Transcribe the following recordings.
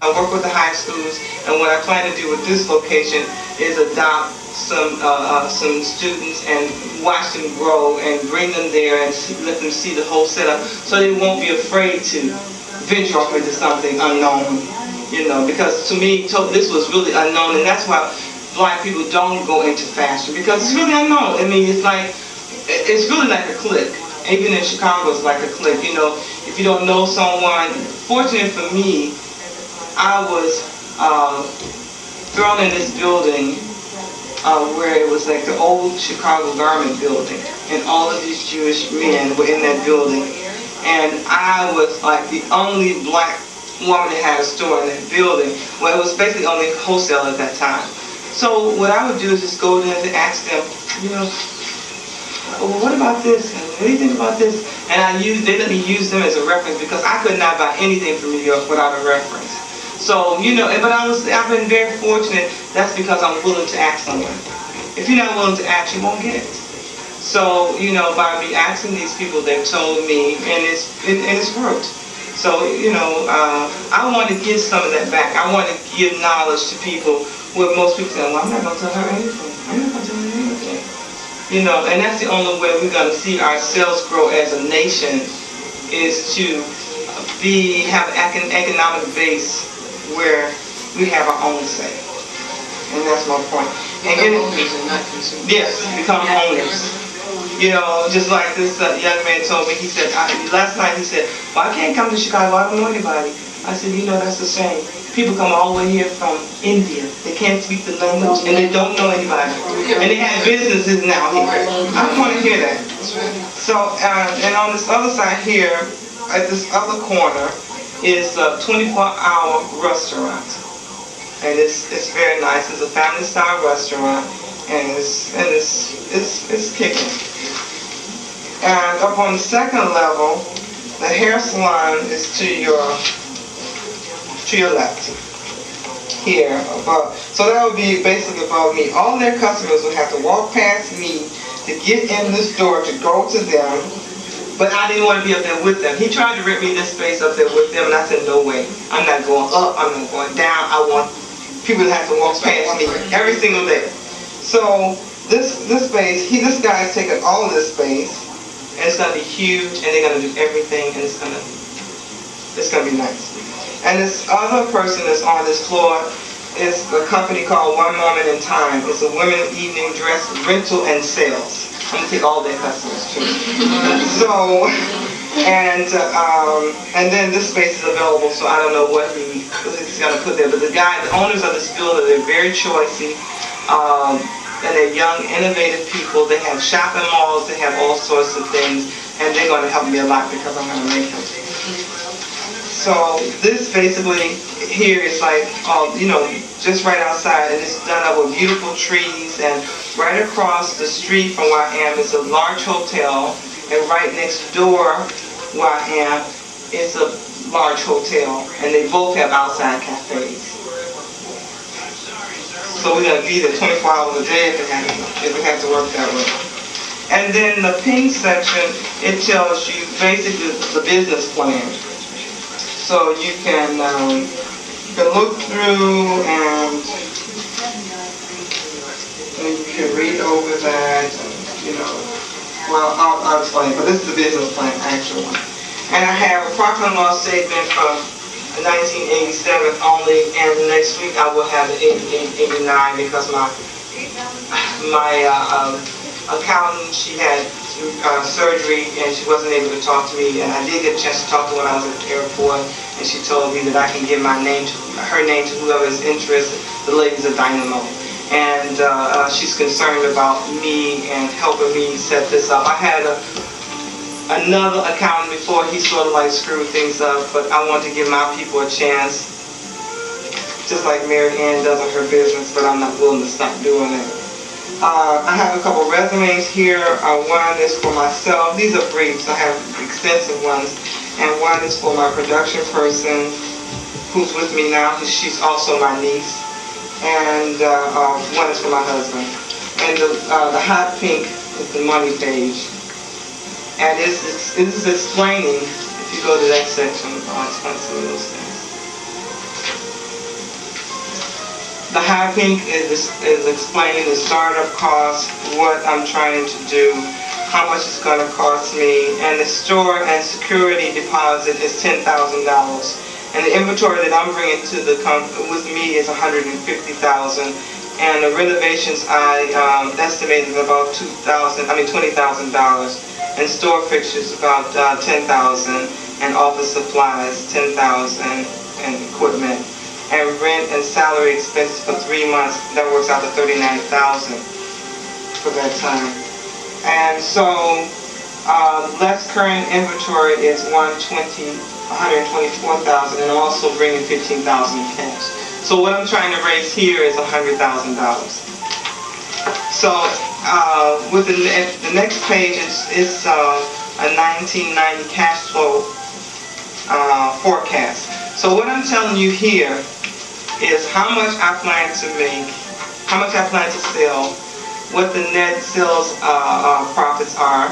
I work with the high schools, and what I plan to do with this location is adopt some students and watch them grow and bring them there and let them see the whole setup, so they won't be afraid to venture off into something unknown. You know, because to me, this was really unknown, and that's why blind people don't go into fashion, because it's really unknown. I mean, it's really like a clique. Even in Chicago, it's like a clique. You know, if you don't know someone, fortunate for me, I was thrown in this building where it was like the old Chicago garment building, and all of these Jewish men were in that building, and I was like the only black woman that had a store in that building. Well, it was basically only wholesale at that time. So what I would do is just go there and ask them, you know, well, what about this? And what do you think about this? And they let me use them as a reference, because I could not buy anything from New York without a reference. So, you know, but I've been very fortunate. That's because I'm willing to ask someone. If you're not willing to ask, you won't get it. So, you know, by me asking these people, they've told me, and it's worked. So, you know, I want to give some of that back. I want to give knowledge to people where most people say, well, I'm not going to tell her anything. I'm not going to tell her anything. You know, and that's the only way we're going to see ourselves grow as a nation, is to have an economic base where we have our own say. And that's my point. And owners and not consumers. Yes, become owners. You know, just like this young man told me, he said, last night he said, well, I can't come to Chicago, I don't know anybody. I said, you know, that's the same. People come all the way here from India. They can't speak the language, and they don't know anybody. And they have businesses now here. I want to hear that. So, and on this other side here, at this other corner, is a 24-hour restaurant. And it's very nice. It's a family-style restaurant, and it's kicking. And up on the second level, the hair salon is to your left, here above. So that would be basically above me. All their customers would have to walk past me to get in this door to go to them, but I didn't want to be up there with them. He tried to rent me this space up there with them, and I said, no way. I'm not going up, I'm not going down. I want people to have to walk past me every single day. So this space, this guy is taking all of this space, and it's going to be huge, and they're going to do everything, and it's going to be nice. And this other person that's on this floor is a company called One Moment in Time. It's a women's evening dress rental and sales. I'm going to take all their customers too. So, and then this space is available, so I don't know what he's going to put there. But the owners of this building, they're very choicey. And they're young, innovative people. They have shopping malls. They have all sorts of things. And they're going to help me a lot because I'm going to make them. So this basically here is like, you know, just right outside, and it's done up with beautiful trees, and right across the street from where I am is a large hotel, and right next door where I am is a large hotel, and they both have outside cafes. So we're going to be there 24 hours a day if we have to work that way. And then the pink section, it tells you basically the business plan. So you can look through and you can read over that, you know. Well, I'll explain, but this is the business plan, actual one. And I have a profit and loss statement from 1987 only, and next week I will have the 89 because my accountant, she had surgery and she wasn't able to talk to me, and I did get a chance to talk to her when I was at the airport, and she told me that I can give her name to whoever is interested, the ladies of Dynamo. And she's concerned about me and helping me set this up. I had another accountant before, he sort of like screwed things up, but I want to give my people a chance, just like Mary Ann does in her business, but I'm not willing to stop doing it. I have a couple resumes here. One is for myself. These are briefs. I have extensive ones. And one is for my production person who's with me now. She's also my niece. And one is for my husband. And the hot pink is the money page. And this is explaining, if you go to that section, I'll explain some of those things. The high pink is explaining the startup cost, what I'm trying to do, how much it's going to cost me, and the store and security deposit is $10,000. And the inventory that I'm bringing to the with me is $150,000, and the renovations I estimated about $20,000, and store fixtures about $10,000, and office supplies $10,000, and equipment. And rent and salary expenses for 3 months, that works out to $39,000 for that time. And so, less current inventory is $124,000, and I'm also bringing $15,000 in cash. So what I'm trying to raise here is $100,000. So, with the next page, it's a 1990 cash flow forecast. So what I'm telling you here is how much I plan to make, how much I plan to sell, what the net sales profits are,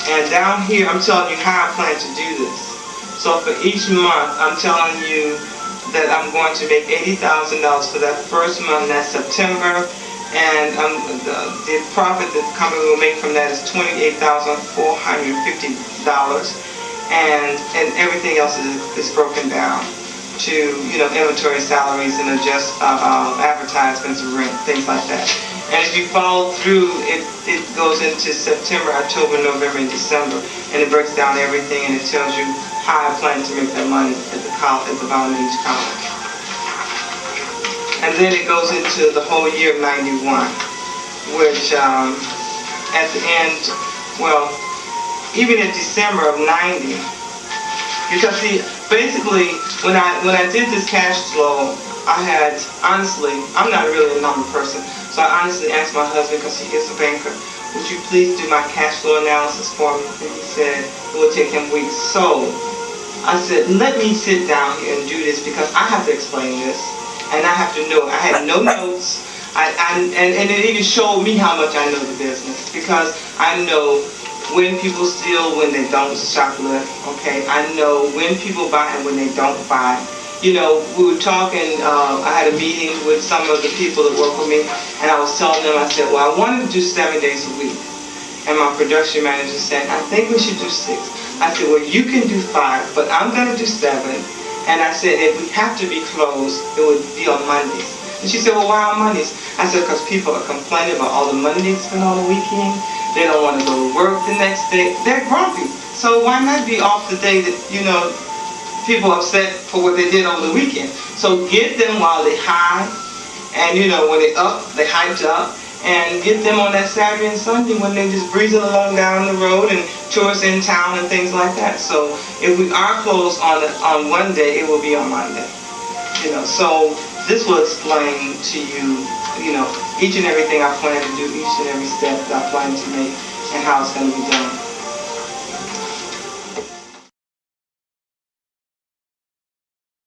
and down here I'm telling you how I plan to do this. So for each month I'm telling you that I'm going to make $80,000 for that first month, that's September, and the profit that the company will make from that is $28,450, and everything else is broken down to, you know, inventory, salaries, and adjust advertisements, rent, things like that. And if you follow through, it goes into September, October, November, and December, and it breaks down everything, and it tells you how I plan to make that money at the bottom of each column. And then it goes into the whole year of 91, which at the end, well, even in December of 90. Because see, basically, when I did this cash flow, I had, honestly, I'm not really a number person, so I honestly asked my husband, because he is a banker, would you please do my cash flow analysis for me? And he said it would take him weeks. So I said, let me sit down here and do this, because I have to explain this, and I have to know. I had no notes, and it even showed me how much I know the business, because I know when people steal, when they don't shoplift, okay? I know when people buy and when they don't buy. You know, we were talking, I had a meeting with some of the people that work with me, and I was telling them, I said, well, I wanted to do 7 days a week. And my production manager said, I think we should do 6. I said, well, you can do 5, but I'm going to do 7. And I said, if we have to be closed, it would be on Mondays. And she said, well, why on Mondays? I said, because people are complaining about all the money they spend on the weekend. They don't want to go to work the next day. They're grumpy. So why not be off the day that, you know, people are upset for what they did over the weekend? So get them while they high, and, you know, when they up, they hyped up, and get them on that Saturday and Sunday when they're just breezing along down the road and tourists in town and things like that. So if we are closed on one day, it will be on Monday. You know, so this will explain to you, you know, each and everything I plan to do, each and every step that I plan to make, and how it's going to be done.